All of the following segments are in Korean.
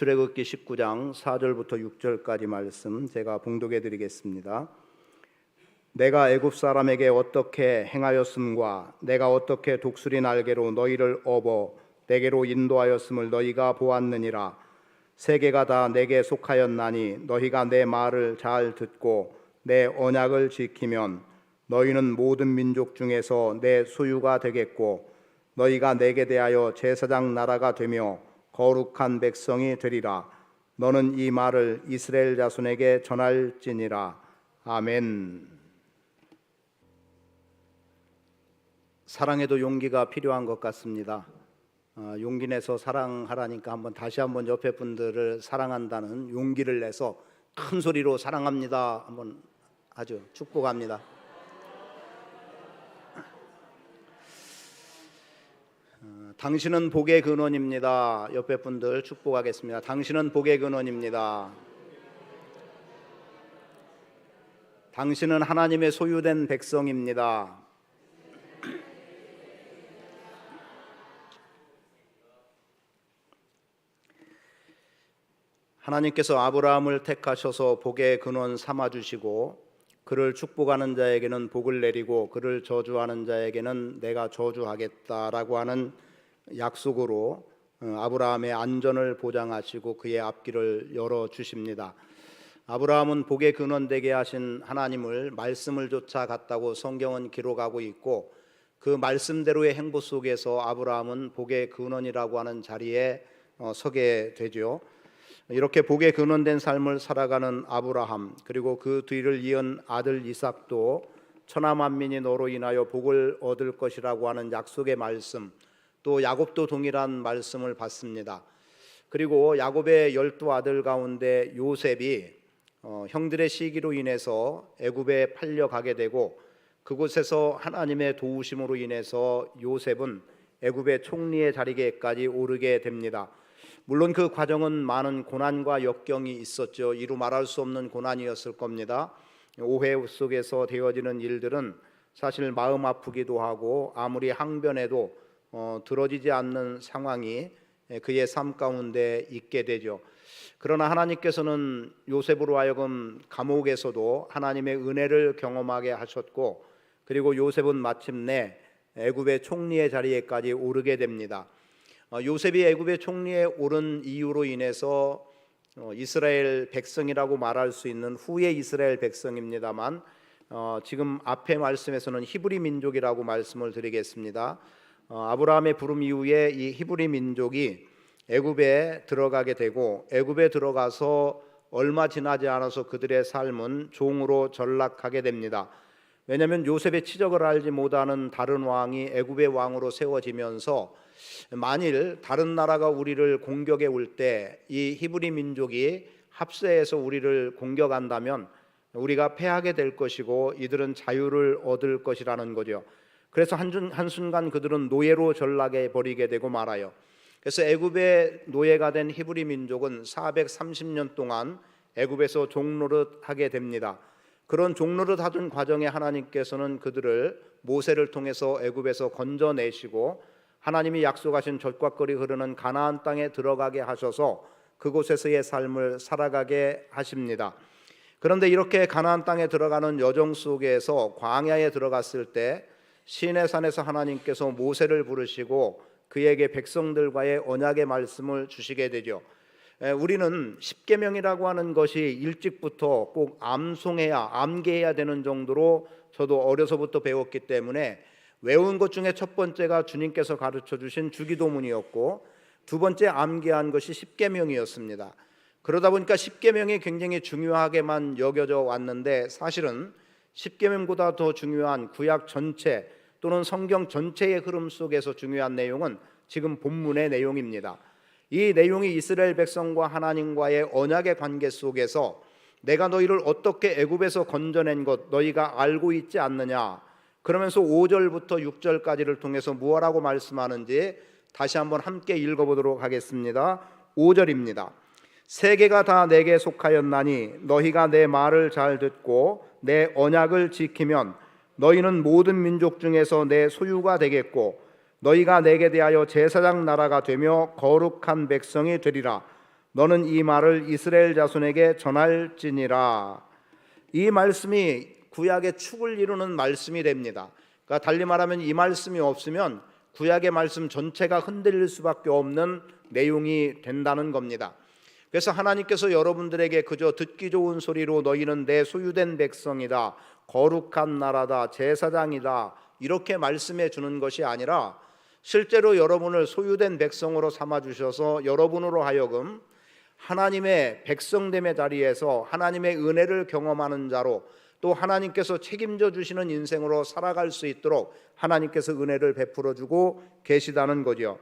출애굽기 19장 4절부터 6절까지 말씀 제가 봉독해 드리겠습니다. 내가 애굽 사람에게 어떻게 행하였음과 내가 어떻게 독수리 날개로 너희를 업어 내게로 인도하였음을 너희가 보았느니라. 세계가 다 내게 속하였나니 너희가 내 말을 잘 듣고 내 언약을 지키면 너희는 모든 민족 중에서 내 소유가 되겠고 너희가 내게 대하여 제사장 나라가 되며 거룩한 백성이 되리라. 너는 이 말을 이스라엘 자손에게 전할지니라. 아멘. 사랑에도 용기가 필요한 것 같습니다. 용기 내서 사랑하라니까 다시 한번 옆에 분들을 사랑한다는 용기를 내서 큰 소리로 사랑합니다 한번 아주 축복합니다. 당신은 복의 근원입니다. 옆에 분들 축복하겠습니다. 당신은 복의 근원입니다. 당신은 하나님의 소유된 백성입니다. 하나님께서 아브라함을 택하셔서 복의 근원 삼아주시고 그를 축복하는 자에게는 복을 내리고 그를 저주하는 자에게는 내가 저주하겠다라고 하는 약속으로 아브라함의 안전을 보장하시고 그의 앞길을 열어주십니다. 아브라함은 복의 근원 되게 하신 하나님을 말씀을 쫓아갔다고 성경은 기록하고 있고 그 말씀대로의 행보 속에서 아브라함은 복의 근원이라고 하는 자리에 서게 되죠. 이렇게 복의 근원된 삶을 살아가는 아브라함, 그리고 그 뒤를 이은 아들 이삭도 천하 만민이 너로 인하여 복을 얻을 것이라고 하는 약속의 말씀, 또 야곱도 동일한 말씀을 받습니다. 그리고 야곱의 12아들 가운데 요셉이 형들의 시기로 인해서 애굽에 팔려가게 되고 그곳에서 하나님의 도우심으로 인해서 요셉은 애굽의 총리의 자리에까지 오르게 됩니다. 물론 그 과정은 많은 고난과 역경이 있었죠. 이루 말할 수 없는 고난이었을 겁니다. 오해 속에서 되어지는 일들은 사실 마음 아프기도 하고 아무리 항변해도 들어지지 않는 상황이 그의 삶 가운데 있게 되죠. 그러나 하나님께서는 요셉으로 하여금 감옥에서도 하나님의 은혜를 경험하게 하셨고 그리고 요셉은 마침내 애굽의 총리의 자리에까지 오르게 됩니다. 요셉이 애굽의 총리에 오른 이유로 인해서 이스라엘 백성이라고 말할 수 있는 후의 이스라엘 백성입니다만 지금 앞에 말씀에서는 히브리 민족이라고 말씀을 드리겠습니다. 아브라함의 부름 이후에 이 히브리 민족이 애굽에 들어가게 되고 애굽에 들어가서 얼마 지나지 않아서 그들의 삶은 종으로 전락하게 됩니다. 왜냐하면 요셉의 치적을 알지 못하는 다른 왕이 애굽의 왕으로 세워지면서 만일 다른 나라가 우리를 공격해 올 때 이 히브리 민족이 합세해서 우리를 공격한다면 우리가 패하게 될 것이고 이들은 자유를 얻을 것이라는 거죠. 그래서 한순간 그들은 노예로 전락해 버리게 되고 말아요. 그래서 애굽의 노예가 된 히브리 민족은 430년 동안 애굽에서 종노릇하게 됩니다. 그런 종노릇하던 과정에 하나님께서는 그들을 모세를 통해서 애굽에서 건져내시고 하나님이 약속하신 젖과 꿀이 흐르는 가나안 땅에 들어가게 하셔서 그곳에서의 삶을 살아가게 하십니다. 그런데 이렇게 가나안 땅에 들어가는 여정 속에서 광야에 들어갔을 때 시내산에서 하나님께서 모세를 부르시고 그에게 백성들과의 언약의 말씀을 주시게 되죠. 우리는 십계명이라고 하는 것이 일찍부터 꼭 암기해야 되는 정도로 저도 어려서부터 배웠기 때문에 외운 것 중에 첫 번째가 주님께서 가르쳐 주신 주기도문이었고 두 번째 암기한 것이 십계명이었습니다. 그러다 보니까 십계명이 굉장히 중요하게만 여겨져 왔는데 사실은 십계명보다 더 중요한 구약 전체 또는 성경 전체의 흐름 속에서 중요한 내용은 지금 본문의 내용입니다. 이 내용이 이스라엘 백성과 하나님과의 언약의 관계 속에서 내가 너희를 어떻게 애굽에서 건져낸 것 너희가 알고 있지 않느냐, 그러면서 5절부터 6절까지를 통해서 무엇라고 말씀하는지 다시 한번 함께 읽어보도록 하겠습니다. 5절입니다. 세계가 다 내게 속하였나니 너희가 내 말을 잘 듣고 내 언약을 지키면 너희는 모든 민족 중에서 내 소유가 되겠고 너희가 내게 대하여 제사장 나라가 되며 거룩한 백성이 되리라. 너는 이 말을 이스라엘 자손에게 전할지니라. 이 말씀이 구약의 축을 이루는 말씀이 됩니다. 그러니까 달리 말하면 이 말씀이 없으면 구약의 말씀 전체가 흔들릴 수밖에 없는 내용이 된다는 겁니다. 그래서 하나님께서 여러분들에게 그저 듣기 좋은 소리로 너희는 내 소유된 백성이다, 거룩한 나라다, 제사장이다 이렇게 말씀해 주는 것이 아니라 실제로 여러분을 소유된 백성으로 삼아 주셔서 여러분으로 하여금 하나님의 백성됨의 자리에서 하나님의 은혜를 경험하는 자로, 또 하나님께서 책임져 주시는 인생으로 살아갈 수 있도록 하나님께서 은혜를 베풀어 주고 계시다는 거죠.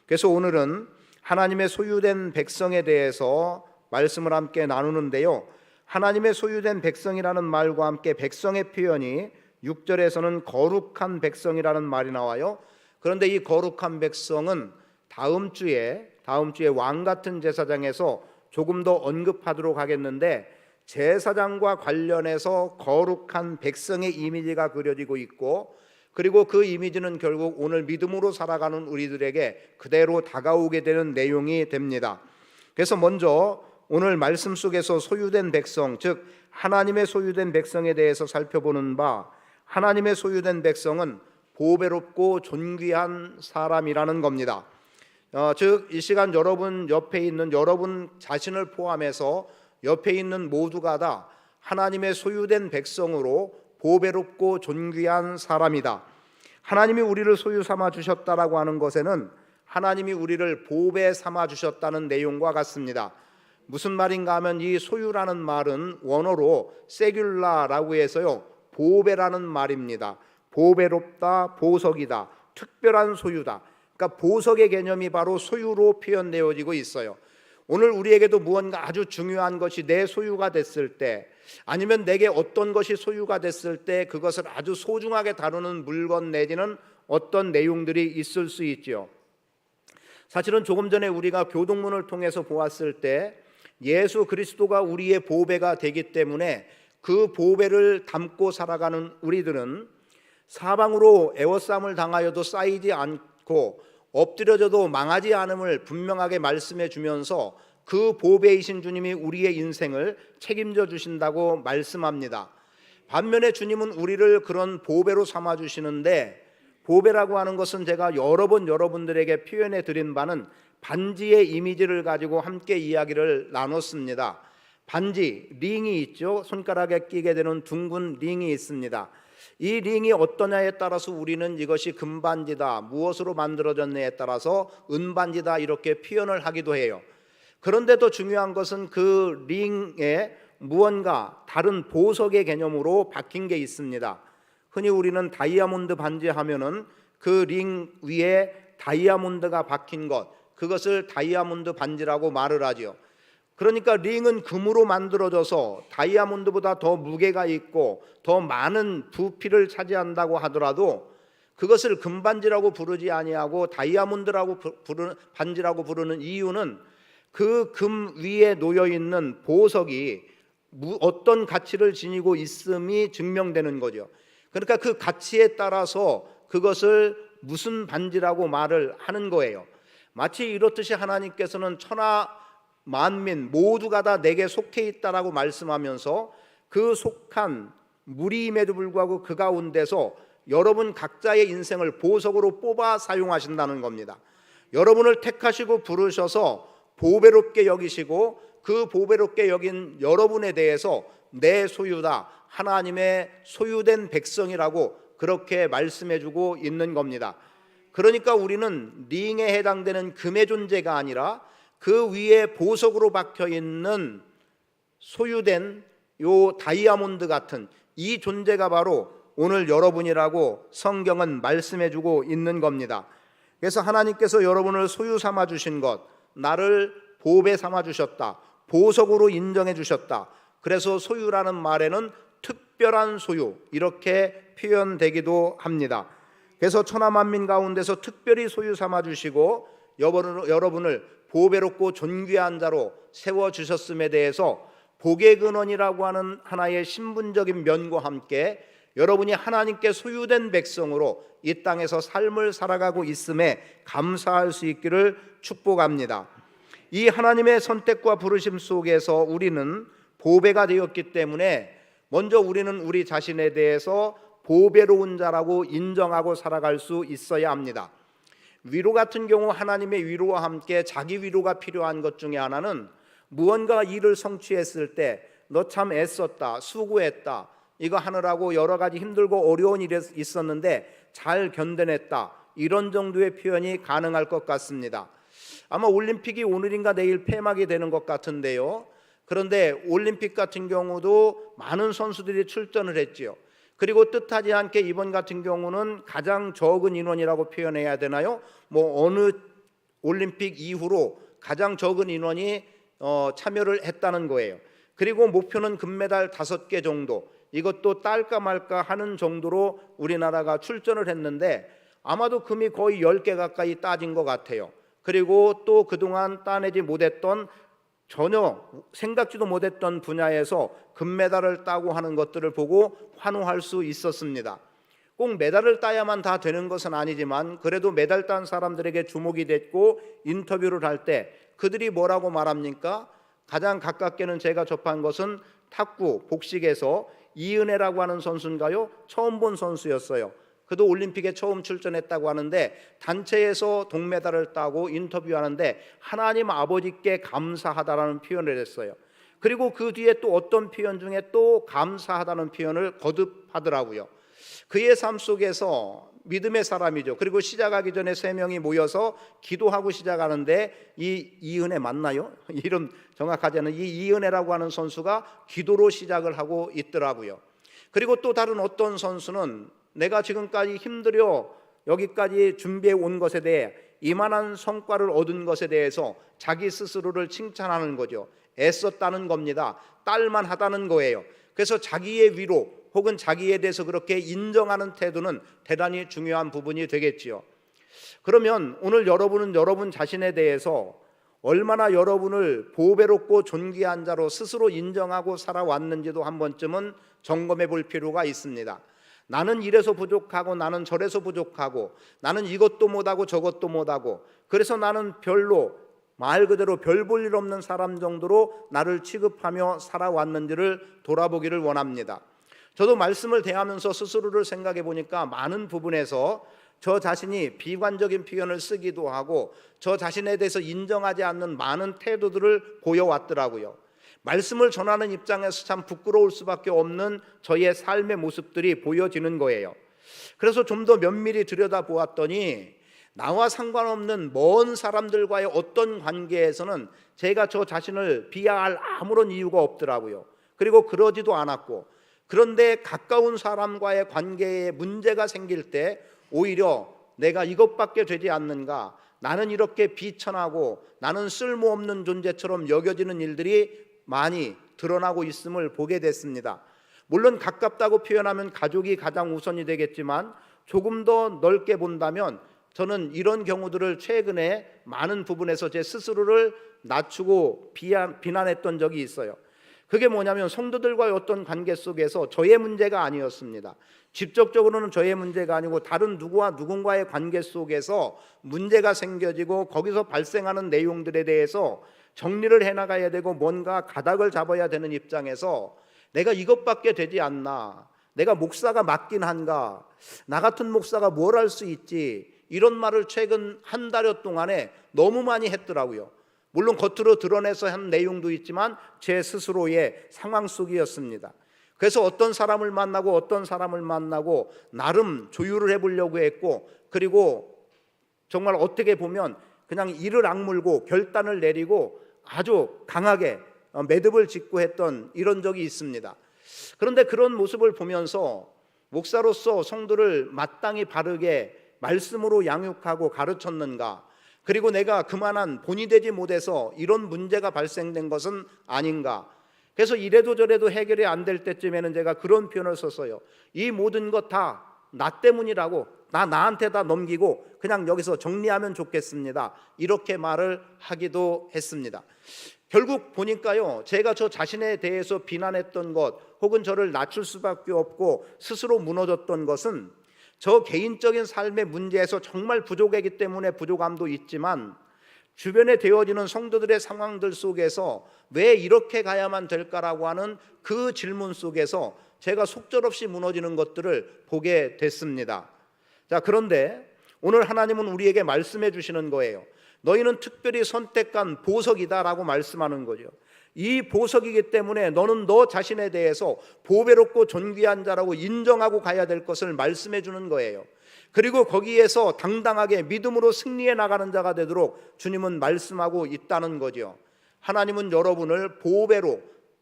그래서 오늘은 하나님의 소유된 백성에 대해서 말씀을 함께 나누는데요, 하나님의 소유된 백성이라는 말과 함께 백성의 표현이 6절에서는 거룩한 백성이라는 말이 나와요. 그런데 이 거룩한 백성은 다음 주에 왕 같은 제사장에서 조금 더 언급하도록 하겠는데, 제사장과 관련해서 거룩한 백성의 이미지가 그려지고 있고, 그리고 그 이미지는 결국 오늘 믿음으로 살아가는 우리들에게 그대로 다가오게 되는 내용이 됩니다. 그래서 먼저 오늘 말씀 속에서 소유된 백성, 즉 하나님의 소유된 백성에 대해서 살펴보는 바, 하나님의 소유된 백성은 보배롭고 존귀한 사람이라는 겁니다. 즉 이 시간 여러분 옆에 있는 여러분 자신을 포함해서 옆에 있는 모두가 다 하나님의 소유된 백성으로 보배롭고 존귀한 사람이다. 하나님이 우리를 소유 삼아 주셨다라고 하는 것에는 하나님이 우리를 보배 삼아 주셨다는 내용과 같습니다. 무슨 말인가 하면 이 소유라는 말은 원어로 세귤라라고 해서요, 보배라는 말입니다. 보배롭다, 보석이다, 특별한 소유다. 그러니까 보석의 개념이 바로 소유로 표현되어지고 있어요. 오늘 우리에게도 무언가 아주 중요한 것이 내 소유가 됐을 때, 아니면 내게 어떤 것이 소유가 됐을 때 그것을 아주 소중하게 다루는 물건 내지는 어떤 내용들이 있을 수 있죠. 사실은 조금 전에 우리가 교동문을 통해서 보았을 때 예수 그리스도가 우리의 보배가 되기 때문에 그 보배를 담고 살아가는 우리들은 사방으로 애워싸움을 당하여도 쌓이지 않고 엎드려져도 망하지 않음을 분명하게 말씀해 주면서 그 보배이신 주님이 우리의 인생을 책임져 주신다고 말씀합니다. 반면에 주님은 우리를 그런 보배로 삼아 주시는데, 보배라고 하는 것은 제가 여러 번 여러분들에게 표현해 드린 바는 반지의 이미지를 가지고 함께 이야기를 나눴습니다. 반지, 링이 있죠. 손가락에 끼게 되는 둥근 링이 있습니다. 이 링이 어떠냐에 따라서 우리는 이것이 금반지다, 무엇으로 만들어졌냐에 따라서 은반지다 이렇게 표현을 하기도 해요. 그런데 더 중요한 것은 그 링에 무언가 다른 보석의 개념으로 박힌 게 있습니다. 흔히 우리는 다이아몬드 반지 하면은 그 링 위에 다이아몬드가 박힌 것, 그것을 다이아몬드 반지라고 말을 하죠. 그러니까 링은 금으로 만들어져서 다이아몬드보다 더 무게가 있고 더 많은 부피를 차지한다고 하더라도 그것을 금반지라고 부르지 아니하고 다이아몬드라고 부르는 반지라고 부르는 이유는 그 금 위에 놓여 있는 보석이 어떤 가치를 지니고 있음이 증명되는 거죠. 그러니까 그 가치에 따라서 그것을 무슨 반지라고 말을 하는 거예요. 마치 이렇듯이 하나님께서는 천하 만민 모두가 다 내게 속해 있다라고 말씀하면서 그 속한 무리임에도 불구하고 그 가운데서 여러분 각자의 인생을 보석으로 뽑아 사용하신다는 겁니다. 여러분을 택하시고 부르셔서 보배롭게 여기시고 그 보배롭게 여긴 여러분에 대해서 내 소유다, 하나님의 소유된 백성이라고 그렇게 말씀해주고 있는 겁니다. 그러니까 우리는 링에 해당되는 금의 존재가 아니라 그 위에 보석으로 박혀 있는 소유된 요 다이아몬드 같은 이 존재가 바로 오늘 여러분이라고 성경은 말씀해주고 있는 겁니다. 그래서 하나님께서 여러분을 소유 삼아 주신 것, 나를 보배 삼아 주셨다, 보석으로 인정해 주셨다. 그래서 소유라는 말에는 특별한 소유 이렇게 표현되기도 합니다. 그래서 천하만민 가운데서 특별히 소유 삼아 주시고 여러분을 보배롭고 존귀한 자로 세워주셨음에 대해서 복의 근원이라고 하는 하나의 신분적인 면과 함께 여러분이 하나님께 소유된 백성으로 이 땅에서 삶을 살아가고 있음에 감사할 수 있기를 축복합니다. 이 하나님의 선택과 부르심 속에서 우리는 보배가 되었기 때문에 먼저 우리는 우리 자신에 대해서 보배로운 자라고 인정하고 살아갈 수 있어야 합니다. 위로 같은 경우 하나님의 위로와 함께 자기 위로가 필요한 것 중에 하나는 무언가 일을 성취했을 때 너 참 애썼다, 수고했다, 이거 하느라고 여러 가지 힘들고 어려운 일이 있었는데 잘 견뎌냈다, 이런 정도의 표현이 가능할 것 같습니다. 아마 올림픽이 오늘인가 내일 폐막이 되는 것 같은데요. 그런데 올림픽 같은 경우도 많은 선수들이 출전을 했지요. 그리고 뜻하지 않게 이번 같은 경우는 가장 적은 인원이라고 표현해야 되나요? 어느 올림픽 이후로 가장 적은 인원이 참여를 했다는 거예요. 그리고 목표는 금메달 5개 정도, 이것도 딸까 말까 하는 정도로 우리나라가 출전을 했는데 아마도 금이 거의 10개 가까이 따진 것 같아요. 그리고 또 그동안 따내지 못했던, 전혀 생각지도 못했던 분야에서 금메달을 따고 하는 것들을 보고 환호할 수 있었습니다. 꼭 메달을 따야만 다 되는 것은 아니지만 그래도 메달 딴 사람들에게 주목이 됐고 인터뷰를 할 때 그들이 뭐라고 말합니까? 가장 가깝게는 제가 접한 것은 탁구, 복식에서 이은혜라고 하는 선수인가요? 처음 본 선수였어요. 그도 올림픽에 처음 출전했다고 하는데 단체에서 동메달을 따고 인터뷰하는데 하나님 아버지께 감사하다라는 표현을 했어요. 그리고 그 뒤에 또 어떤 표현 중에 또 감사하다는 표현을 거듭하더라고요. 그의 삶 속에서 믿음의 사람이죠. 그리고 시작하기 전에 3명이 모여서 기도하고 시작하는데 이은혜 맞나요? 이름 정확하지 않은 이 이은혜라고 하는 선수가 기도로 시작을 하고 있더라고요. 그리고 또 다른 어떤 선수는 내가 지금까지 힘들여 여기까지 준비해 온 것에 대해 이만한 성과를 얻은 것에 대해서 자기 스스로를 칭찬하는 거죠. 애썼다는 겁니다. 딸만하다는 거예요. 그래서 자기의 위로 혹은 자기에 대해서 그렇게 인정하는 태도는 대단히 중요한 부분이 되겠지요. 그러면 오늘 여러분은 여러분 자신에 대해서 얼마나 여러분을 보배롭고 존귀한 자로 스스로 인정하고 살아왔는지도 한 번쯤은 점검해 볼 필요가 있습니다. 나는 이래서 부족하고 나는 저래서 부족하고 나는 이것도 못하고 저것도 못하고 그래서 나는 별로, 말 그대로 별 볼 일 없는 사람 정도로 나를 취급하며 살아왔는지를 돌아보기를 원합니다. 저도 말씀을 대하면서 스스로를 생각해 보니까 많은 부분에서 저 자신이 비관적인 표현을 쓰기도 하고 저 자신에 대해서 인정하지 않는 많은 태도들을 보여왔더라고요. 말씀을 전하는 입장에서 참 부끄러울 수밖에 없는 저의 삶의 모습들이 보여지는 거예요. 그래서 좀 더 면밀히 들여다보았더니 나와 상관없는 먼 사람들과의 어떤 관계에서는 제가 저 자신을 비하할 아무런 이유가 없더라고요. 그리고 그러지도 않았고, 그런데 가까운 사람과의 관계에 문제가 생길 때 오히려 내가 이것밖에 되지 않는가, 나는 이렇게 비천하고 나는 쓸모없는 존재처럼 여겨지는 일들이 많이 드러나고 있음을 보게 됐습니다. 물론 가깝다고 표현하면 가족이 가장 우선이 되겠지만 조금 더 넓게 본다면 저는 이런 경우들을 최근에 많은 부분에서 제 스스로를 낮추고 비난했던 적이 있어요. 그게 뭐냐면 성도들과의 어떤 관계 속에서 저의 문제가 아니었습니다. 직접적으로는 저의 문제가 아니고 다른 누구와 누군가의 관계 속에서 문제가 생겨지고 거기서 발생하는 내용들에 대해서 정리를 해나가야 되고 뭔가 가닥을 잡아야 되는 입장에서 내가 이것밖에 되지 않나, 내가 목사가 맞긴 한가, 나 같은 목사가 뭘 할 수 있지, 이런 말을 최근 한 달여 동안에 너무 많이 했더라고요. 물론 겉으로 드러내서 한 내용도 있지만 제 스스로의 상황 속이었습니다. 그래서 어떤 사람을 만나고 나름 조율을 해보려고 했고, 그리고 정말 어떻게 보면 그냥 이를 악물고 결단을 내리고 아주 강하게 매듭을 짓고 했던 이런 적이 있습니다. 그런데 그런 모습을 보면서 목사로서 성도를 마땅히 바르게 말씀으로 양육하고 가르쳤는가, 그리고 내가 그만한 본이 되지 못해서 이런 문제가 발생된 것은 아닌가. 그래서 이래도 저래도 해결이 안 될 때쯤에는 제가 그런 표현을 썼어요. 이 모든 것 다 나 때문이라고, 나한테 다 넘기고 그냥 여기서 정리하면 좋겠습니다. 이렇게 말을 하기도 했습니다. 결국 보니까요, 제가 저 자신에 대해서 비난했던 것 혹은 저를 낮출 수밖에 없고 스스로 무너졌던 것은 저 개인적인 삶의 문제에서 정말 부족하기 때문에 부족함도 있지만 주변에 되어지는 성도들의 상황들 속에서 왜 이렇게 가야만 될까라고 하는 그 질문 속에서 제가 속절없이 무너지는 것들을 보게 됐습니다. 자, 그런데 오늘 하나님은 우리에게 말씀해 주시는 거예요. 너희는 특별히 선택한 보석이다라고 말씀하는 거죠. 이 보석이기 때문에 너는 너 자신에 대해서 보배롭고 존귀한 자라고 인정하고 가야 될 것을 말씀해 주는 거예요. 그리고 거기에서 당당하게 믿음으로 승리해 나가는 자가 되도록 주님은 말씀하고 있다는 거죠. 하나님은 여러분을 보배로,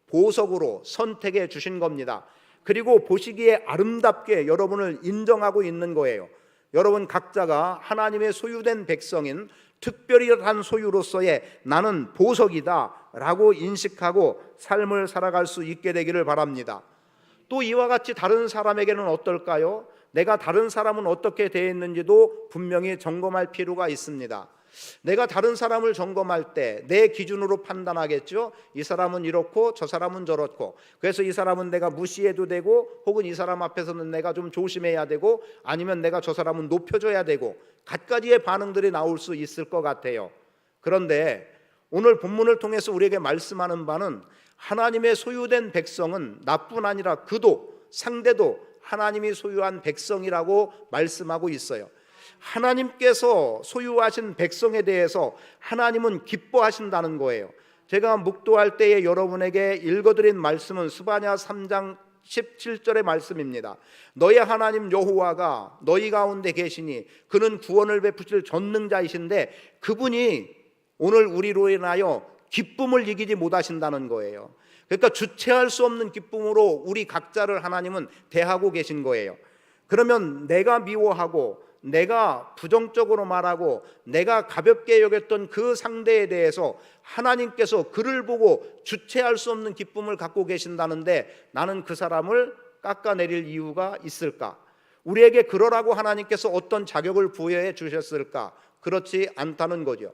보석으로 선택해 주신 겁니다. 그리고 보시기에 아름답게 여러분을 인정하고 있는 거예요. 여러분 각자가 하나님의 소유된 백성인 특별한 소유로서의 나는 보석이다 라고 인식하고 삶을 살아갈 수 있게 되기를 바랍니다. 또 이와 같이 다른 사람에게는 어떨까요? 내가 다른 사람은 어떻게 대했는지도 분명히 점검할 필요가 있습니다. 내가 다른 사람을 점검할 때 내 기준으로 판단하겠죠. 이 사람은 이렇고 저 사람은 저렇고, 그래서 이 사람은 내가 무시해도 되고, 혹은 이 사람 앞에서는 내가 좀 조심해야 되고, 아니면 내가 저 사람은 높여줘야 되고, 갖가지의 반응들이 나올 수 있을 것 같아요. 그런데 오늘 본문을 통해서 우리에게 말씀하는 바는 하나님의 소유된 백성은 나뿐 아니라 그도, 상대도 하나님이 소유한 백성이라고 말씀하고 있어요. 하나님께서 소유하신 백성에 대해서 하나님은 기뻐하신다는 거예요. 제가 묵도할 때에 여러분에게 읽어드린 말씀은 스바냐 3장 17절의 말씀입니다. 너희 하나님 여호와가 너희 가운데 계시니 그는 구원을 베푸실 전능자이신데 그분이 오늘 우리로 인하여 기쁨을 이기지 못하신다는 거예요. 그러니까 주체할 수 없는 기쁨으로 우리 각자를 하나님은 대하고 계신 거예요. 그러면 내가 미워하고 내가 부정적으로 말하고 내가 가볍게 여겼던 그 상대에 대해서 하나님께서 그를 보고 주체할 수 없는 기쁨을 갖고 계신다는데 나는 그 사람을 깎아내릴 이유가 있을까? 우리에게 그러라고 하나님께서 어떤 자격을 부여해 주셨을까? 그렇지 않다는 거죠.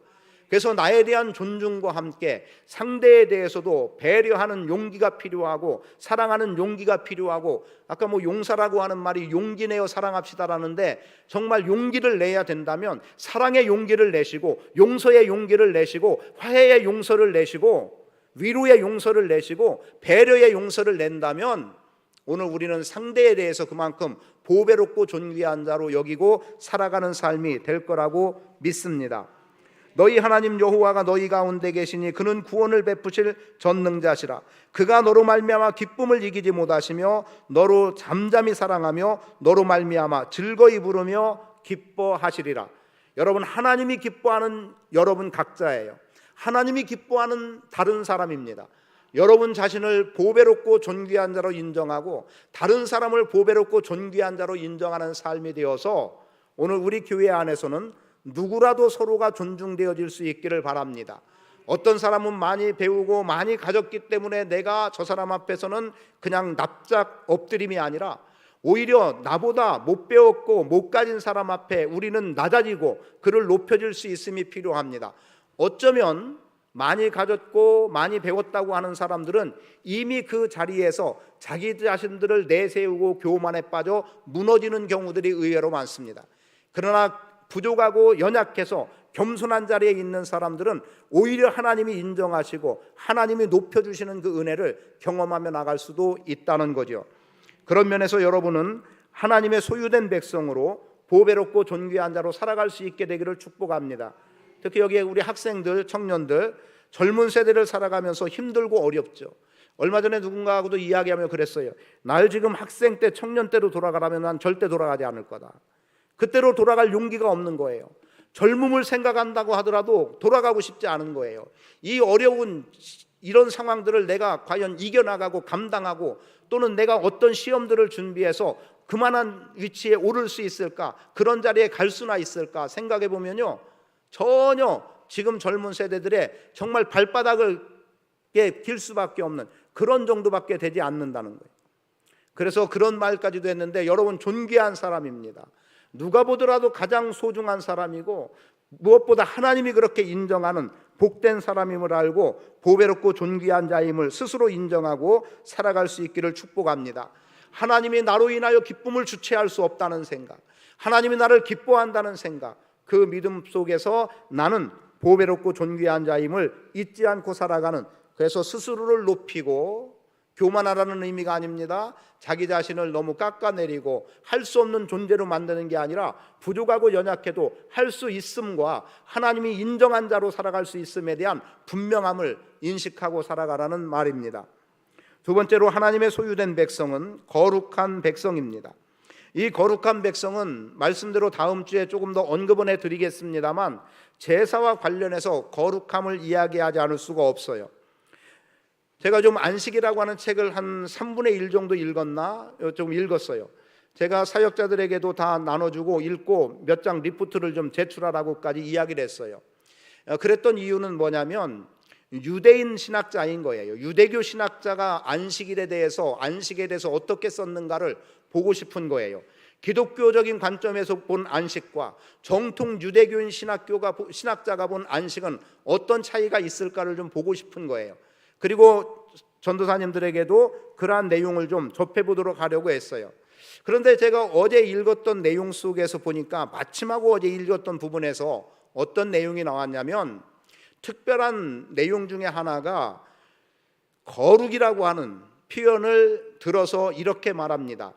그래서 나에 대한 존중과 함께 상대에 대해서도 배려하는 용기가 필요하고 사랑하는 용기가 필요하고, 아까 용사라고 하는 말이 용기 내어 사랑합시다라는데 정말 용기를 내야 된다면 사랑의 용기를 내시고 용서의 용기를 내시고 화해의 용서를 내시고 위로의 용서를 내시고 배려의 용서를 낸다면 오늘 우리는 상대에 대해서 그만큼 보배롭고 존귀한 자로 여기고 살아가는 삶이 될 거라고 믿습니다. 너희 하나님 여호와가 너희 가운데 계시니 그는 구원을 베푸실 전능자시라. 그가 너로 말미암아 기쁨을 이기지 못하시며 너로 잠잠히 사랑하며 너로 말미암아 즐거이 부르며 기뻐하시리라. 여러분, 하나님이 기뻐하는 여러분 각자예요. 하나님이 기뻐하는 다른 사람입니다. 여러분 자신을 보배롭고 존귀한 자로 인정하고 다른 사람을 보배롭고 존귀한 자로 인정하는 삶이 되어서 오늘 우리 교회 안에서는 누구라도 서로가 존중되어질 수 있기를 바랍니다. 어떤 사람은 많이 배우고 많이 가졌기 때문에 내가 저 사람 앞에서는 그냥 납작 엎드림이 아니라 오히려 나보다 못 배웠고 못 가진 사람 앞에 우리는 낮아지고 그를 높여줄 수 있음이 필요합니다. 어쩌면 많이 가졌고 많이 배웠다고 하는 사람들은 이미 그 자리에서 자기 자신들을 내세우고 교만에 빠져 무너지는 경우들이 의외로 많습니다. 그러나 부족하고 연약해서 겸손한 자리에 있는 사람들은 오히려 하나님이 인정하시고 하나님이 높여주시는 그 은혜를 경험하며 나갈 수도 있다는 거죠. 그런 면에서 여러분은 하나님의 소유된 백성으로 보배롭고 존귀한 자로 살아갈 수 있게 되기를 축복합니다. 특히 여기에 우리 학생들, 청년들, 젊은 세대를 살아가면서 힘들고 어렵죠. 얼마 전에 누군가하고도 이야기하며 그랬어요. 날 지금 학생 때, 청년 때로 돌아가라면 난 절대 돌아가지 않을 거다. 그때로 돌아갈 용기가 없는 거예요. 젊음을 생각한다고 하더라도 돌아가고 싶지 않은 거예요. 이 어려운 이런 상황들을 내가 과연 이겨나가고 감당하고 또는 내가 어떤 시험들을 준비해서 그만한 위치에 오를 수 있을까, 그런 자리에 갈 수나 있을까 생각해 보면요, 전혀 지금 젊은 세대들의 정말 발바닥을 길 수밖에 없는 그런 정도밖에 되지 않는다는 거예요. 그래서 그런 말까지도 했는데 여러분, 존귀한 사람입니다. 누가 보더라도 가장 소중한 사람이고 무엇보다 하나님이 그렇게 인정하는 복된 사람임을 알고 보배롭고 존귀한 자임을 스스로 인정하고 살아갈 수 있기를 축복합니다. 하나님이 나로 인하여 기쁨을 주체할 수 없다는 생각, 하나님이 나를 기뻐한다는 생각, 그 믿음 속에서 나는 보배롭고 존귀한 자임을 잊지 않고 살아가는, 그래서 스스로를 높이고 교만하라는 의미가 아닙니다. 자기 자신을 너무 깎아내리고 할 수 없는 존재로 만드는 게 아니라 부족하고 연약해도 할 수 있음과 하나님이 인정한 자로 살아갈 수 있음에 대한 분명함을 인식하고 살아가라는 말입니다. 두 번째로 하나님의 소유된 백성은 거룩한 백성입니다. 이 거룩한 백성은 말씀대로 다음 주에 조금 더 언급은 해드리겠습니다만 제사와 관련해서 거룩함을 이야기하지 않을 수가 없어요. 제가 좀 안식이라고 하는 책을 한 3분의 1 정도 읽었나? 좀 읽었어요. 제가 사역자들에게도 다 나눠주고 읽고 몇 장 리포트를 좀 제출하라고까지 이야기를 했어요. 그랬던 이유는 뭐냐면 유대인 신학자인 거예요. 유대교 신학자가 안식에 대해서 어떻게 썼는가를 보고 싶은 거예요. 기독교적인 관점에서 본 안식과 정통 유대교인 신학자가 본 안식은 어떤 차이가 있을까를 좀 보고 싶은 거예요. 그리고 전도사님들에게도 그러한 내용을 좀 접해보도록 하려고 했어요. 그런데 제가 어제 읽었던 내용 속에서 보니까 마침하고 어제 읽었던 부분에서 어떤 내용이 나왔냐면 특별한 내용 중에 하나가 거룩이라고 하는 표현을 들어서 이렇게 말합니다.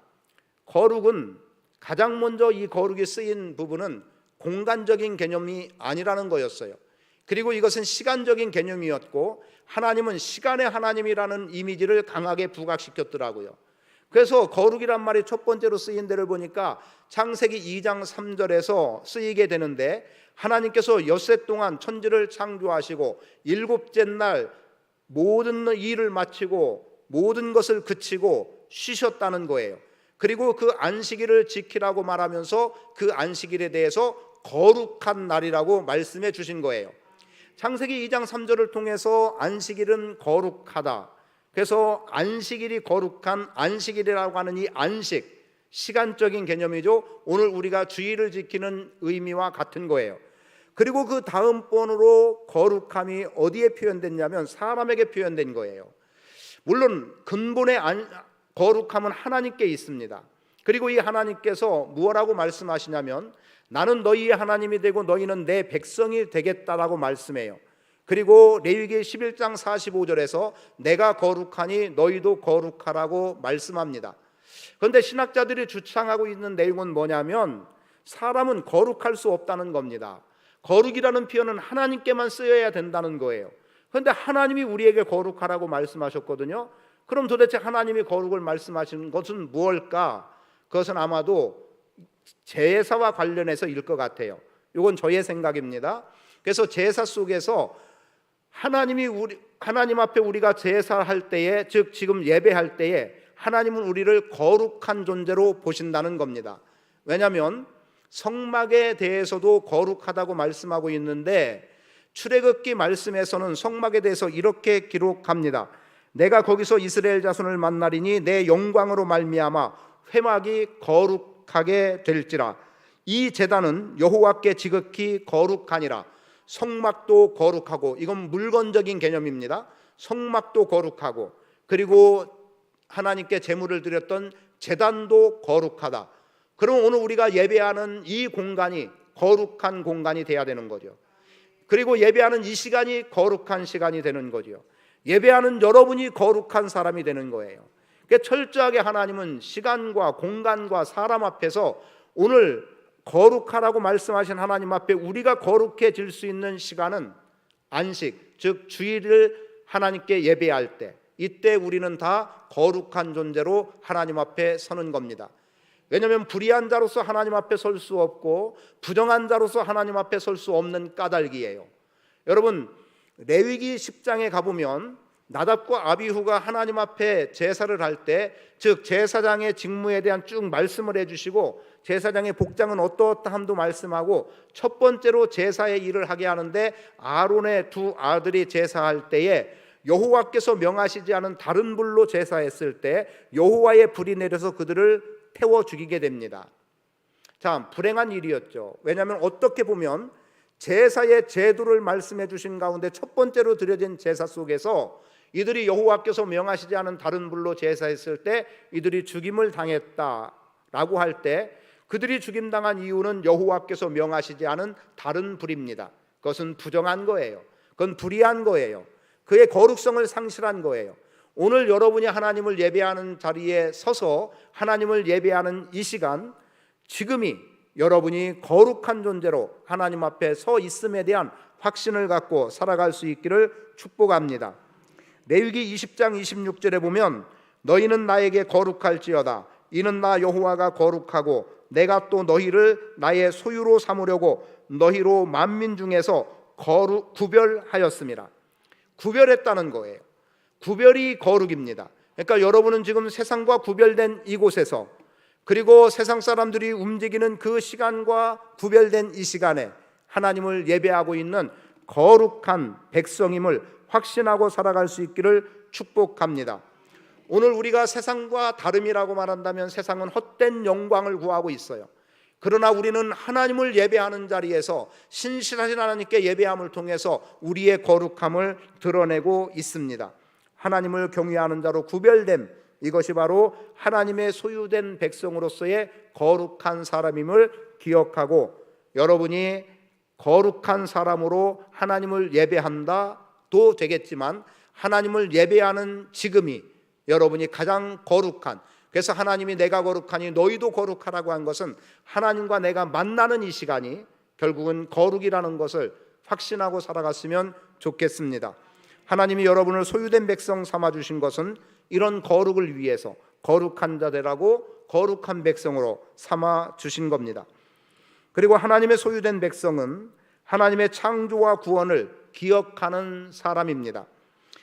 거룩은 가장 먼저 이 거룩이 쓰인 부분은 공간적인 개념이 아니라는 거였어요. 그리고 이것은 시간적인 개념이었고 하나님은 시간의 하나님이라는 이미지를 강하게 부각시켰더라고요. 그래서 거룩이란 말이 첫 번째로 쓰인 데를 보니까 창세기 2장 3절에서 쓰이게 되는데 하나님께서 엿새 동안 천지를 창조하시고 일곱째 날 모든 일을 마치고 모든 것을 그치고 쉬셨다는 거예요. 그리고 그 안식일을 지키라고 말하면서 그 안식일에 대해서 거룩한 날이라고 말씀해 주신 거예요. 창세기 2장 3절을 통해서 안식일은 거룩하다. 그래서 안식일이 거룩한 안식일이라고 하는 이 안식, 시간적인 개념이죠. 오늘 우리가 주일을 지키는 의미와 같은 거예요. 그리고 그 다음 번으로 거룩함이 어디에 표현됐냐면 사람에게 표현된 거예요. 물론 근본의 거룩함은 하나님께 있습니다. 그리고 이 하나님께서 무엇라고 말씀하시냐면 나는 너희의 하나님이 되고 너희는 내 백성이 되겠다라고 말씀해요. 그리고 레위기 11장 45절에서 내가 거룩하니 너희도 거룩하라고 말씀합니다. 그런데 신학자들이 주창하고 있는 내용은 뭐냐면 사람은 거룩할 수 없다는 겁니다. 거룩이라는 표현은 하나님께만 쓰여야 된다는 거예요. 그런데 하나님이 우리에게 거룩하라고 말씀하셨거든요. 그럼 도대체 하나님이 거룩을 말씀하시는 것은 무엇일까? 그것은 아마도 제사와 관련해서일 것 같아요. 이건 저의 생각입니다. 그래서 제사 속에서 하나님 앞에 우리가 제사할 때에, 즉 지금 예배할 때에 하나님은 우리를 거룩한 존재로 보신다는 겁니다. 왜냐하면 성막에 대해서도 거룩하다고 말씀하고 있는데 출애굽기 말씀에서는 성막에 대해서 이렇게 기록합니다. 내가 거기서 이스라엘 자손을 만나리니 내 영광으로 말미암아 회막이 거룩하게 될지라. 이 제단은 여호와께 지극히 거룩하니라. 성막도 거룩하고, 이건 물건적인 개념입니다. 성막도 거룩하고, 그리고 하나님께 제물을 드렸던 제단도 거룩하다. 그럼 오늘 우리가 예배하는 이 공간이 거룩한 공간이 돼야 되는 거죠. 그리고 예배하는 이 시간이 거룩한 시간이 되는 거죠. 예배하는 여러분이 거룩한 사람이 되는 거예요. 그러니까 철저하게 하나님은 시간과 공간과 사람 앞에서 오늘 거룩하라고 말씀하신 하나님 앞에 우리가 거룩해질 수 있는 시간은 안식, 즉 주일을 하나님께 예배할 때, 이때 우리는 다 거룩한 존재로 하나님 앞에 서는 겁니다. 왜냐하면 불의한 자로서 하나님 앞에 설 수 없고 부정한 자로서 하나님 앞에 설 수 없는 까닭이에요. 여러분, 레위기 10장에 가보면 나답과 아비후가 하나님 앞에 제사를 할 때, 즉 제사장의 직무에 대한 쭉 말씀을 해주시고 제사장의 복장은 어떠함도 말씀하고 첫 번째로 제사의 일을 하게 하는데 아론의 두 아들이 제사할 때에 여호와께서 명하시지 않은 다른 불로 제사했을 때 여호와의 불이 내려서 그들을 태워 죽이게 됩니다. 자, 불행한 일이었죠. 왜냐하면 어떻게 보면 제사의 제도를 말씀해 주신 가운데 첫 번째로 드려진 제사 속에서 이들이 여호와께서 명하시지 않은 다른 불로 제사했을 때 이들이 죽임을 당했다라고 할 때 그들이 죽임당한 이유는 여호와께서 명하시지 않은 다른 불입니다. 그것은 부정한 거예요. 그건 불의한 거예요. 그의 거룩성을 상실한 거예요. 오늘 여러분이 하나님을 예배하는 자리에 서서 하나님을 예배하는 이 시간, 지금이 여러분이 거룩한 존재로 하나님 앞에 서 있음에 대한 확신을 갖고 살아갈 수 있기를 축복합니다. 레위기 20장 26절에 보면 너희는 나에게 거룩할지어다. 이는 나 여호와가 거룩하고 내가 또 너희를 나의 소유로 삼으려고 너희로 만민 중에서 구별하였습니다. 구별했다는 거예요. 구별이 거룩입니다. 그러니까 여러분은 지금 세상과 구별된 이곳에서, 그리고 세상 사람들이 움직이는 그 시간과 구별된 이 시간에 하나님을 예배하고 있는 거룩한 백성임을 확신하고 살아갈 수 있기를 축복합니다. 오늘 우리가 세상과 다름이라고 말한다면 세상은 헛된 영광을 구하고 있어요. 그러나 우리는 하나님을 예배하는 자리에서 신실하신 하나님께 예배함을 통해서 우리의 거룩함을 드러내고 있습니다. 하나님을 경외하는 자로 구별됨, 이것이 바로 하나님의 소유된 백성으로서의 거룩한 사람임을 기억하고, 여러분이 거룩한 사람으로 하나님을 예배한다도 되겠지만 하나님을 예배하는 지금이 여러분이 가장 거룩한, 그래서 하나님이 내가 거룩하니 너희도 거룩하라고 한 것은 하나님과 내가 만나는 이 시간이 결국은 거룩이라는 것을 확신하고 살아갔으면 좋겠습니다. 하나님이 여러분을 소유된 백성 삼아주신 것은 이런 거룩을 위해서 거룩한 자들하고 거룩한 백성으로 삼아주신 겁니다. 그리고 하나님의 소유된 백성은 하나님의 창조와 구원을 기억하는 사람입니다.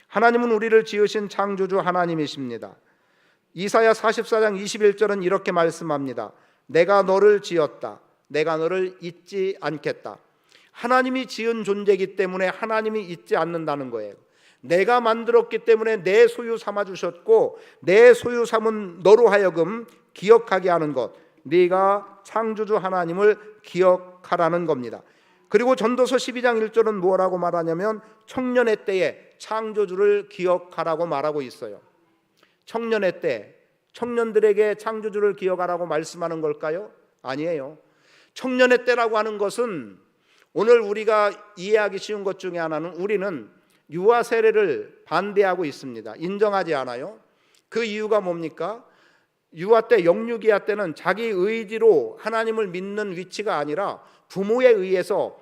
하나님은 우리를 지으신 창조주 하나님이십니다. 이사야 44장 21절은 이렇게 말씀합니다. 내가 너를 지었다. 내가 너를 잊지 않겠다. 하나님이 지은 존재이기 때문에 하나님이 잊지 않는다는 거예요. 내가 만들었기 때문에 내 소유 삼아 주셨고, 내 소유 삼은 너로 하여금 기억하게 하는 것, 네가 창조주 하나님을 기억하라는 겁니다. 그리고 전도서 12장 1절은 뭐라고 말하냐면 청년의 때에 창조주를 기억하라고 말하고 있어요. 청년의 때, 청년들에게 창조주를 기억하라고 말씀하는 걸까요? 아니에요. 청년의 때라고 하는 것은 오늘 우리가 이해하기 쉬운 것 중에 하나는, 우리는 유아 세례를 반대하고 있습니다. 인정하지 않아요. 그 이유가 뭡니까? 유아 때, 영유기야 때는 자기 의지로 하나님을 믿는 위치가 아니라 부모에 의해서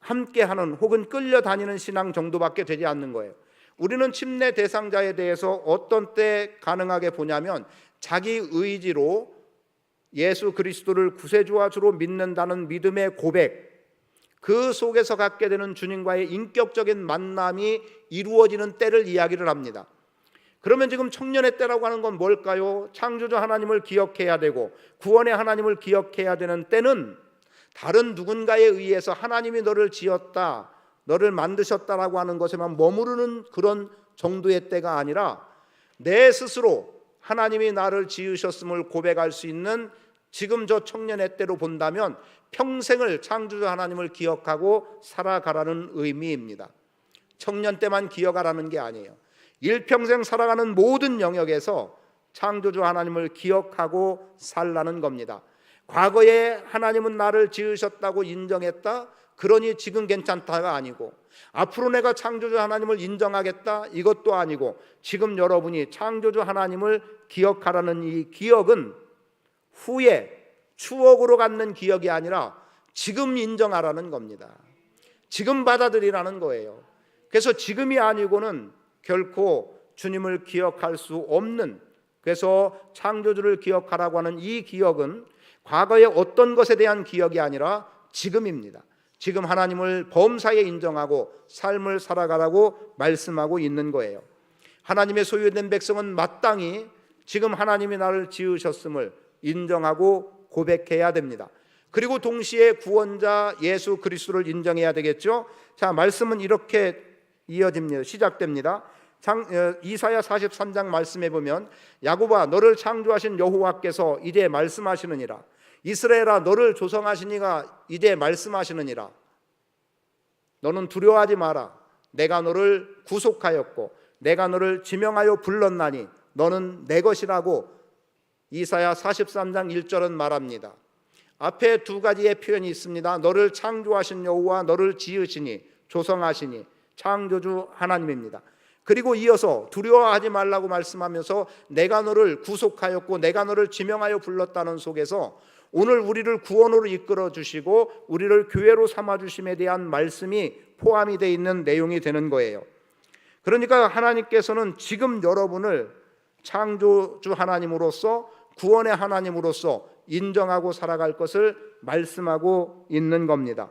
함께하는 혹은 끌려다니는 신앙 정도밖에 되지 않는 거예요. 우리는 침례 대상자에 대해서 어떤 때 가능하게 보냐면 자기 의지로 예수 그리스도를 구세주와 주로 믿는다는 믿음의 고백, 그 속에서 갖게 되는 주님과의 인격적인 만남이 이루어지는 때를 이야기를 합니다. 그러면 지금 청년의 때라고 하는 건 뭘까요? 창조주 하나님을 기억해야 되고 구원의 하나님을 기억해야 되는 때는 다른 누군가에 의해서 하나님이 너를 지었다, 너를 만드셨다라고 하는 것에만 머무르는 그런 정도의 때가 아니라 내 스스로 하나님이 나를 지으셨음을 고백할 수 있는 지금 저 청년의 때로 본다면 평생을 창조주 하나님을 기억하고 살아가라는 의미입니다. 청년 때만 기억하라는 게 아니에요. 일평생 살아가는 모든 영역에서 창조주 하나님을 기억하고 살라는 겁니다. 과거에 하나님은 나를 지으셨다고 인정했다, 그러니 지금 괜찮다가 아니고, 앞으로 내가 창조주 하나님을 인정하겠다, 이것도 아니고, 지금 여러분이 창조주 하나님을 기억하라는 이 기억은 후에 추억으로 갖는 기억이 아니라 지금 인정하라는 겁니다. 지금 받아들이라는 거예요. 그래서 지금이 아니고는 결코 주님을 기억할 수 없는, 그래서 창조주를 기억하라고 하는 이 기억은 과거의 어떤 것에 대한 기억이 아니라 지금입니다. 지금 하나님을 범사에 인정하고 삶을 살아가라고 말씀하고 있는 거예요. 하나님의 소유된 백성은 마땅히 지금 하나님이 나를 지으셨음을 인정하고 고백해야 됩니다. 그리고 동시에 구원자 예수 그리스도를 인정해야 되겠죠. 자, 말씀은 이렇게 이어집니다. 시작됩니다. 이사야 43장 말씀해 보면 야곱아 너를 창조하신 여호와께서 이제 말씀하시느니라. 이스라엘아 너를 조성하신 이가 이제 말씀하시느니라. 너는 두려워하지 마라. 내가 너를 구속하였고 내가 너를 지명하여 불렀나니 너는 내 것이라고 이사야 43장 1절은 말합니다. 앞에 두 가지의 표현이 있습니다. 너를 창조하신 여호와, 너를 지으시니, 조성하시니, 창조주 하나님입니다. 그리고 이어서 두려워하지 말라고 말씀하면서 내가 너를 구속하였고 내가 너를 지명하여 불렀다는 속에서 오늘 우리를 구원으로 이끌어 주시고 우리를 교회로 삼아 주심에 대한 말씀이 포함이 되어 있는 내용이 되는 거예요. 그러니까 하나님께서는 지금 여러분을 창조주 하나님으로서, 구원의 하나님으로서 인정하고 살아갈 것을 말씀하고 있는 겁니다.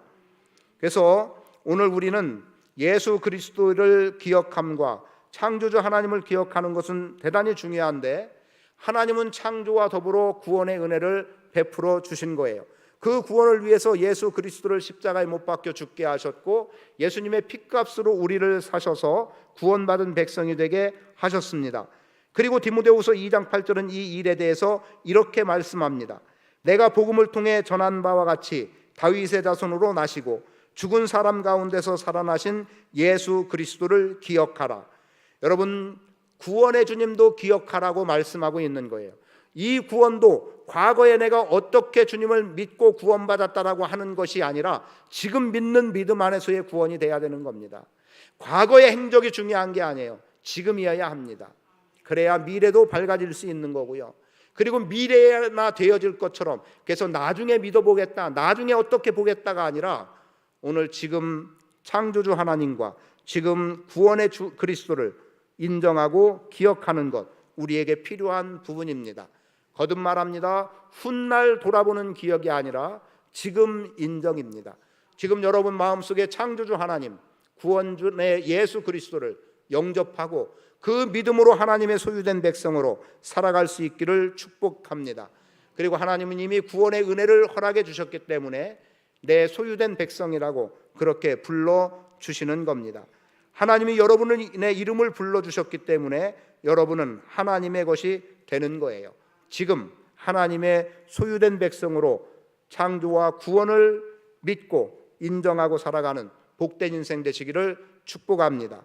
그래서 오늘 우리는 예수 그리스도를 기억함과 창조주 하나님을 기억하는 것은 대단히 중요한데, 하나님은 창조와 더불어 구원의 은혜를 베풀어 주신 거예요. 그 구원을 위해서 예수 그리스도를 십자가에 못 박혀 죽게 하셨고 예수님의 피값으로 우리를 사셔서 구원받은 백성이 되게 하셨습니다. 그리고 디모데후서 2장 8절은 이 일에 대해서 이렇게 말씀합니다. 내가 복음을 통해 전한 바와 같이 다윗의 자손으로 나시고 죽은 사람 가운데서 살아나신 예수 그리스도를 기억하라. 여러분, 구원의 주님도 기억하라고 말씀하고 있는 거예요. 이 구원도 과거에 내가 어떻게 주님을 믿고 구원받았다라고 하는 것이 아니라 지금 믿는 믿음 안에서의 구원이 돼야 되는 겁니다. 과거의 행적이 중요한 게 아니에요. 지금이어야 합니다. 그래야 미래도 밝아질 수 있는 거고요. 그리고 미래나 되어질 것처럼 그래서 나중에 믿어보겠다, 나중에 어떻게 보겠다가 아니라 오늘 지금 창조주 하나님과 지금 구원의 주 그리스도를 인정하고 기억하는 것, 우리에게 필요한 부분입니다. 거듭 말합니다. 훗날 돌아보는 기억이 아니라 지금 인정입니다. 지금 여러분 마음속에 창조주 하나님, 구원주의 예수 그리스도를 영접하고 그 믿음으로 하나님의 소유된 백성으로 살아갈 수 있기를 축복합니다. 그리고 하나님은 이미 구원의 은혜를 허락해 주셨기 때문에 내 소유된 백성이라고 그렇게 불러주시는 겁니다. 하나님이 여러분의 이름을 불러주셨기 때문에 여러분은 하나님의 것이 되는 거예요. 지금 하나님의 소유된 백성으로 창조와 구원을 믿고 인정하고 살아가는 복된 인생 되시기를 축복합니다.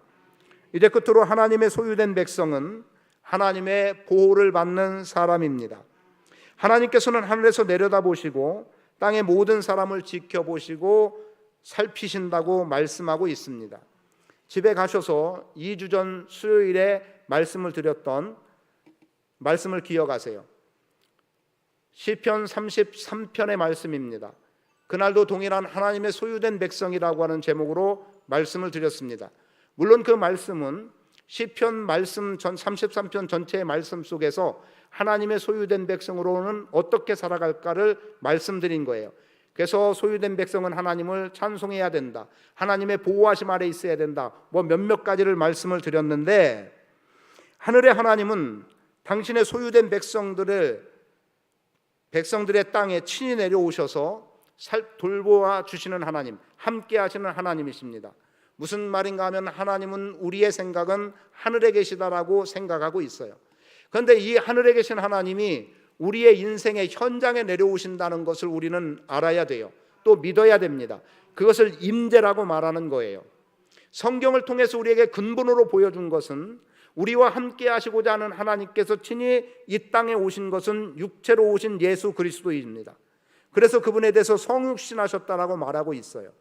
이제 끝으로 하나님의 소유된 백성은 하나님의 보호를 받는 사람입니다. 하나님께서는 하늘에서 내려다보시고 땅의 모든 사람을 지켜보시고 살피신다고 말씀하고 있습니다. 집에 가셔서 2주 전 수요일에 말씀을 드렸던 말씀을 기억하세요. 시편 33편의 말씀입니다. 그날도 동일한 하나님의 소유된 백성이라고 하는 제목으로 말씀을 드렸습니다. 물론 그 말씀은 시편 말씀 33편 전체의 말씀 속에서 하나님의 소유된 백성으로는 어떻게 살아갈까를 말씀드린 거예요. 그래서 소유된 백성은 하나님을 찬송해야 된다, 하나님의 보호하심 아래 있어야 된다, 몇몇 가지를 말씀을 드렸는데, 하늘의 하나님은 당신의 소유된 백성들의 땅에 친히 내려오셔서 돌보아 주시는 하나님, 함께 하시는 하나님이십니다. 무슨 말인가 하면 하나님은 우리의 생각은 하늘에 계시다라고 생각하고 있어요. 그런데 이 하늘에 계신 하나님이 우리의 인생의 현장에 내려오신다는 것을 우리는 알아야 돼요. 또 믿어야 됩니다. 그것을 임재라고 말하는 거예요. 성경을 통해서 우리에게 근본으로 보여준 것은 우리와 함께 하시고자 하는 하나님께서 친히 이 땅에 오신 것은 육체로 오신 예수 그리스도입니다. 그래서 그분에 대해서 성육신하셨다라고 말하고 있어요.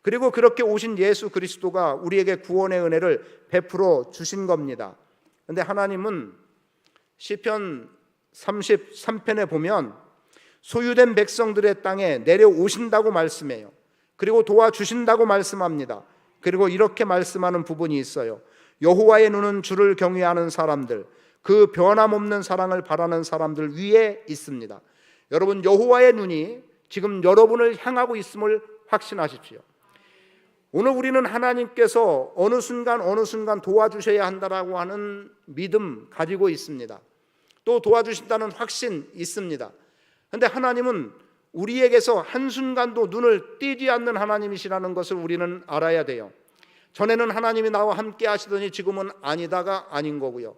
그리고 그렇게 오신 예수 그리스도가 우리에게 구원의 은혜를 베풀어 주신 겁니다. 그런데 하나님은 시편 33편에 보면 소유된 백성들의 땅에 내려오신다고 말씀해요. 그리고 도와주신다고 말씀합니다. 그리고 이렇게 말씀하는 부분이 있어요. 여호와의 눈은 주를 경외하는 사람들, 그 변함없는 사랑을 바라는 사람들 위에 있습니다. 여러분, 여호와의 눈이 지금 여러분을 향하고 있음을 확신하십시오. 오늘 우리는 하나님께서 어느 순간 도와주셔야 한다라고 하는 믿음 가지고 있습니다. 또 도와주신다는 확신 있습니다. 그런데 하나님은 우리에게서 한순간도 눈을 띄지 않는 하나님이시라는 것을 우리는 알아야 돼요. 전에는 하나님이 나와 함께 하시더니 지금은 아니다가 아닌 거고요.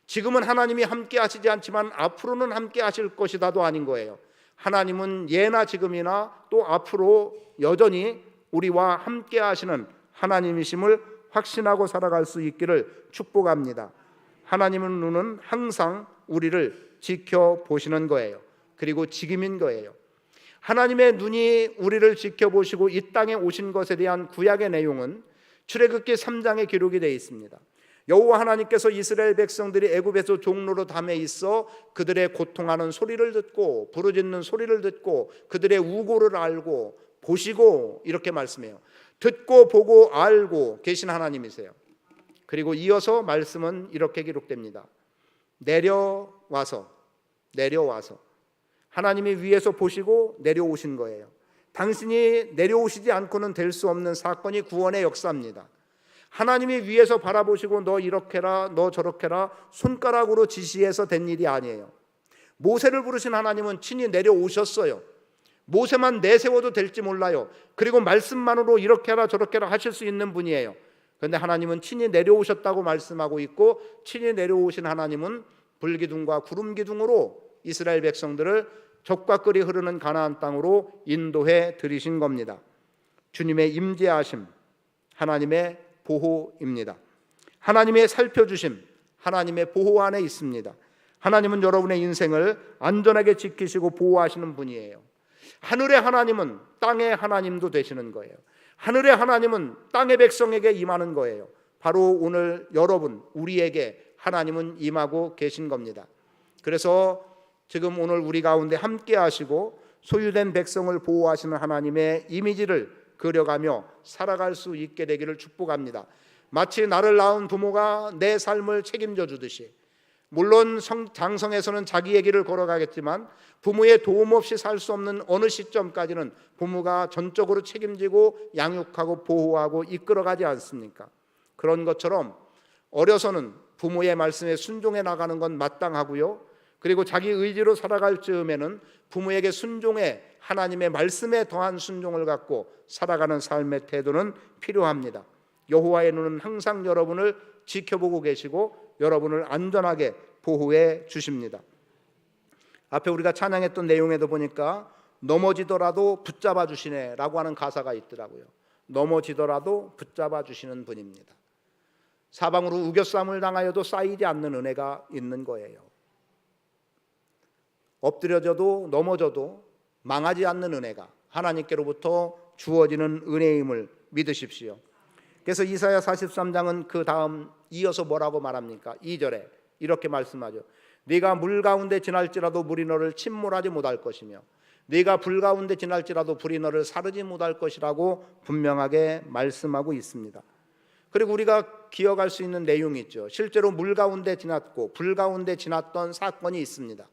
지금은 하나님이 함께 하시지 않지만 앞으로는 함께 하실 것이다도 아닌 거예요. 하나님은 예나 지금이나 또 앞으로 여전히 우리와 함께 하시는 하나님이심을 확신하고 살아갈 수 있기를 축복합니다. 하나님의 눈은 항상 우리를 지켜보시는 거예요. 그리고 지킴인 거예요. 하나님의 눈이 우리를 지켜보시고 이 땅에 오신 것에 대한 구약의 내용은 출애굽기 3장에 기록이 되어 있습니다. 여호와 하나님께서 이스라엘 백성들이 애굽에서 종로로 담에 있어 그들의 고통하는 소리를 듣고 부르짖는 소리를 듣고 그들의 우고를 알고 보시고, 이렇게 말씀해요. 듣고 보고 알고 계신 하나님이세요. 그리고 이어서 말씀은 이렇게 기록됩니다. 내려와서 하나님이 위에서 보시고 내려오신 거예요. 당신이 내려오시지 않고는 될 수 없는 사건이 구원의 역사입니다. 하나님이 위에서 바라보시고 너 이렇게 해라, 너 저렇게 해라 손가락으로 지시해서 된 일이 아니에요. 모세를 부르신 하나님은 친히 내려오셨어요. 모세만 내세워도 될지 몰라요. 그리고 말씀만으로 이렇게 해라 저렇게 해라 하실 수 있는 분이에요. 그런데 하나님은 친히 내려오셨다고 말씀하고 있고, 친히 내려오신 하나님은 불기둥과 구름기둥으로 이스라엘 백성들을 적과 꿀이 흐르는 가나안 땅으로 인도해 들이신 겁니다. 주님의 임재하심, 하나님의 보호입니다. 하나님의 살펴주심, 하나님의 보호 안에 있습니다. 하나님은 여러분의 인생을 안전하게 지키시고 보호하시는 분이에요. 하늘의 하나님은 땅의 하나님도 되시는 거예요. 하늘의 하나님은 땅의 백성에게 임하는 거예요. 바로 오늘 여러분, 우리에게 하나님은 임하고 계신 겁니다. 그래서 지금 오늘 우리 가운데 함께 하시고 소유된 백성을 보호하시는 하나님의 이미지를 그려가며 살아갈 수 있게 되기를 축복합니다. 마치 나를 낳은 부모가 내 삶을 책임져 주듯이, 물론 장성에서는 자기의 길을 걸어가겠지만 부모의 도움 없이 살 수 없는 어느 시점까지는 부모가 전적으로 책임지고 양육하고 보호하고 이끌어가지 않습니까? 그런 것처럼 어려서는 부모의 말씀에 순종해 나가는 건 마땅하고요, 그리고 자기 의지로 살아갈 즈음에는 부모에게 순종해 하나님의 말씀에 더한 순종을 갖고 살아가는 삶의 태도는 필요합니다. 여호와의 눈은 항상 여러분을 지켜보고 계시고 여러분을 안전하게 보호해 주십니다. 앞에 우리가 찬양했던 내용에도 보니까 넘어지더라도 붙잡아 주시네 라고 하는 가사가 있더라고요. 넘어지더라도 붙잡아 주시는 분입니다. 사방으로 우겨쌈을 당하여도 쌓이지 않는 은혜가 있는 거예요. 엎드려져도 넘어져도 망하지 않는 은혜가 하나님께로부터 주어지는 은혜임을 믿으십시오. 그래서 이사야 43장은 그 다음 이어서 뭐라고 말합니까? 2절에 이렇게 말씀하죠. 네가 물 가운데 지날지라도 물이 너를 침몰하지 못할 것이며 네가 불 가운데 지날지라도 불이 너를 사르지 못할 것이라고 분명하게 말씀하고 있습니다. 그리고 우리가 기억할 수 있는 내용이 있죠. 실제로 물 가운데 지났고 불 가운데 지났던 사건이 있습니다.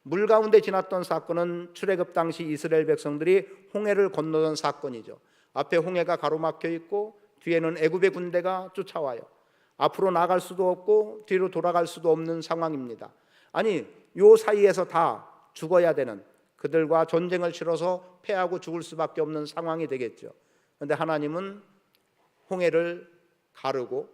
물 가운데 지났던 사건은 출애굽 당시 이스라엘 백성들이 홍해를 건너던 사건이죠. 앞에 홍해가 가로막혀 있고 뒤에는 애굽의 군대가 쫓아와요. 앞으로 나갈 수도 없고 뒤로 돌아갈 수도 없는 상황입니다. 아니, 요 사이에서 다 죽어야 되는, 그들과 전쟁을 치러서 패하고 죽을 수밖에 없는 상황이 되겠죠. 그런데 하나님은 홍해를 가르고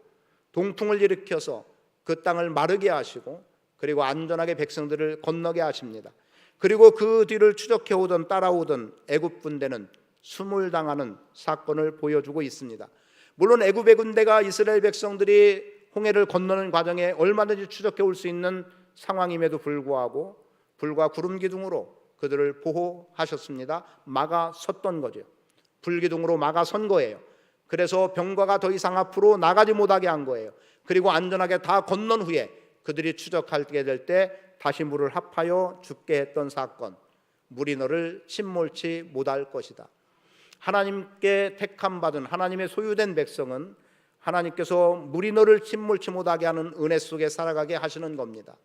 동풍을 일으켜서 그 땅을 마르게 하시고 그리고 안전하게 백성들을 건너게 하십니다. 그리고 그 뒤를 추적해 오던 따라오던 애굽 군대는 수몰당하는 사건을 보여주고 있습니다. 물론 애굽의 군대가 이스라엘 백성들이 홍해를 건너는 과정에 얼마든지 추적해 올 수 있는 상황임에도 불구하고 불과 구름 기둥으로 그들을 보호하셨습니다. 막아섰던 거죠. 불기둥으로 막아선 거예요. 그래서 병거가 더 이상 앞으로 나가지 못하게 한 거예요. 그리고 안전하게 다 건넌 후에 그들이 추적하게 될 때 다시 물을 합하여 죽게 했던 사건, 물이 너를 침몰치 못할 것이다. 하나님께 택함 받은 하나님의 소유된 백성은 하나님께서 물이 너를 침몰치 못하게 하는 은혜 속에 살아가게 하시는 겁니다.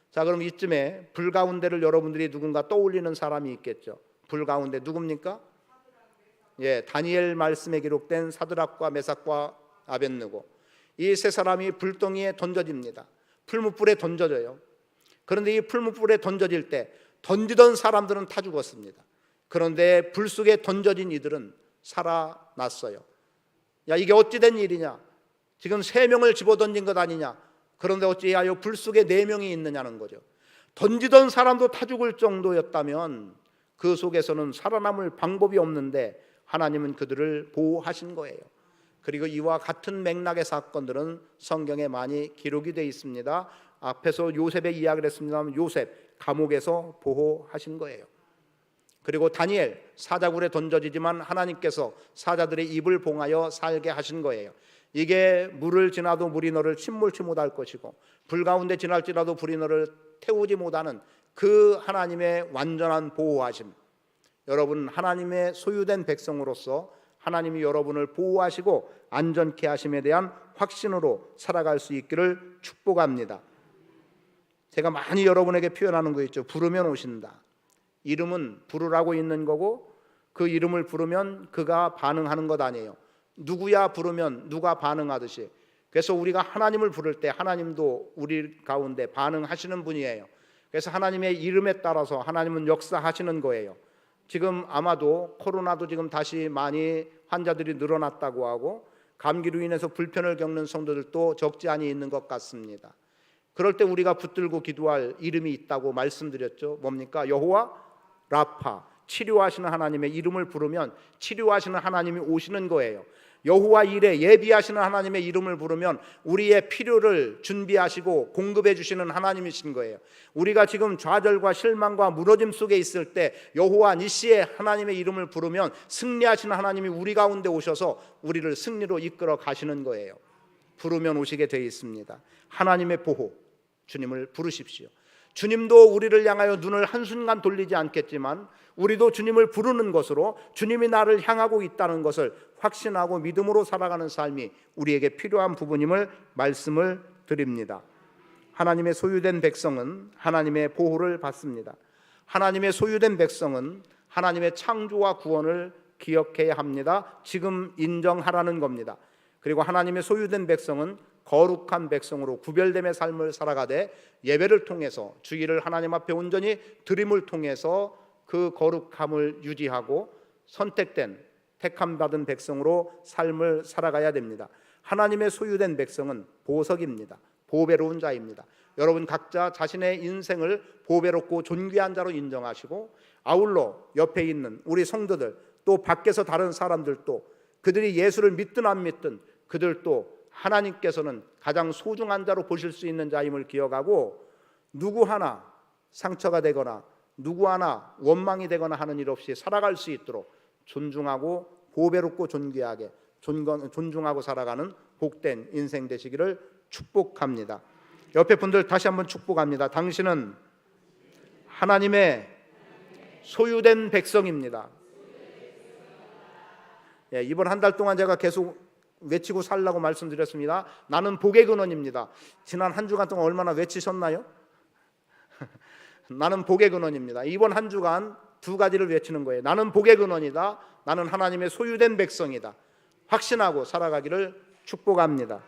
자, 그럼 이쯤에 불 가운데를 여러분들이 누군가 떠올리는 사람이 있겠죠. 불 가운데 누굽니까? 다니엘 말씀에 기록된 사드락과 메삭과 아벳느고, 이 세 사람이 불덩이에 던져집니다. 풀무불에 던져져요. 그런데 이 풀무불에 던져질 때 던지던 사람들은 다 죽었습니다. 그런데 불 속에 던져진 이들은 살아났어요. 야, 이게 어찌 된 일이냐? 지금 3명을 집어던진 것 아니냐? 그런데 어찌하여 불 속에 4명이 있느냐는 거죠. 던지던 사람도 타 죽을 정도였다면 그 속에서는 살아남을 방법이 없는데 하나님은 그들을 보호하신 거예요. 그리고 이와 같은 맥락의 사건들은 성경에 많이 기록이 되어 있습니다. 앞에서 요셉의 이야기를 했습니다만 요셉 감옥에서 보호하신 거예요. 그리고 다니엘 사자굴에 던져지지만 하나님께서 사자들의 입을 봉하여 살게 하신 거예요. 이게 물을 지나도 물이 너를 침몰치 못할 것이고 불 가운데 지날지라도 불이 너를 태우지 못하는 그 하나님의 완전한 보호하심. 여러분, 하나님의 소유된 백성으로서 하나님이 여러분을 보호하시고 안전케 하심에 대한 확신으로 살아갈 수 있기를 축복합니다. 제가 많이 여러분에게 표현하는 거 있죠. 부르면 오신다. 이름은 부르라고 있는 거고 그 이름을 부르면 그가 반응하는 것 아니에요. 누구야 부르면 누가 반응하듯이. 그래서 우리가 하나님을 부를 때 하나님도 우리 가운데 반응하시는 분이에요. 그래서 하나님의 이름에 따라서 하나님은 역사하시는 거예요. 지금 아마도 코로나도 지금 다시 많이 환자들이 늘어났다고 하고 감기로 인해서 불편을 겪는 성도들도 적지 않이 있는 것 같습니다. 그럴 때 우리가 붙들고 기도할 이름이 있다고 말씀드렸죠. 뭡니까? 여호와 라파, 치료하시는 하나님의 이름을 부르면 치료하시는 하나님이 오시는 거예요. 여호와 이레, 예비하시는 하나님의 이름을 부르면 우리의 필요를 준비하시고 공급해 주시는 하나님이신 거예요. 우리가 지금 좌절과 실망과 무너짐 속에 있을 때 여호와 니시의 하나님의 이름을 부르면 승리하시는 하나님이 우리 가운데 오셔서 우리를 승리로 이끌어 가시는 거예요. 부르면 오시게 되어 있습니다. 하나님의 보호, 주님을 부르십시오. 주님도 우리를 향하여 눈을 한순간 돌리지 않겠지만 우리도 주님을 부르는 것으로 주님이 나를 향하고 있다는 것을 확신하고 믿음으로 살아가는 삶이 우리에게 필요한 부분임을 말씀을 드립니다. 하나님의 소유된 백성은 하나님의 보호를 받습니다. 하나님의 소유된 백성은 하나님의 창조와 구원을 기억해야 합니다. 지금 인정하라는 겁니다. 그리고 하나님의 소유된 백성은 거룩한 백성으로 구별됨의 삶을 살아가되 예배를 통해서 주일을 하나님 앞에 온전히 드림을 통해서 그 거룩함을 유지하고 선택된 택함받은 백성으로 삶을 살아가야 됩니다. 하나님의 소유된 백성은 보석입니다. 보배로운 자입니다. 여러분 각자 자신의 인생을 보배롭고 존귀한 자로 인정하시고 아울러 옆에 있는 우리 성도들 또 밖에서 다른 사람들도 그들이 예수를 믿든 안 믿든 그들도 하나님께서는 가장 소중한 자로 보실 수 있는 자임을 기억하고 누구 하나 상처가 되거나 누구 하나 원망이 되거나 하는 일 없이 살아갈 수 있도록 존중하고 보배롭고 존귀하게 존중하고 살아가는 복된 인생 되시기를 축복합니다. 옆에 분들 다시 한번 축복합니다. 당신은 하나님의 소유된 백성입니다. 예, 이번 한 달 동안 제가 계속 외치고 살라고 말씀드렸습니다. 나는 복의 근원입니다. 지난 한 주간 동안 얼마나 외치셨나요? 나는 복의 근원입니다. 이번 한 주간 두 가지를 외치는 거예요. 나는 복의 근원이다. 나는 하나님의 소유된 백성이다. 확신하고 살아가기를 축복합니다.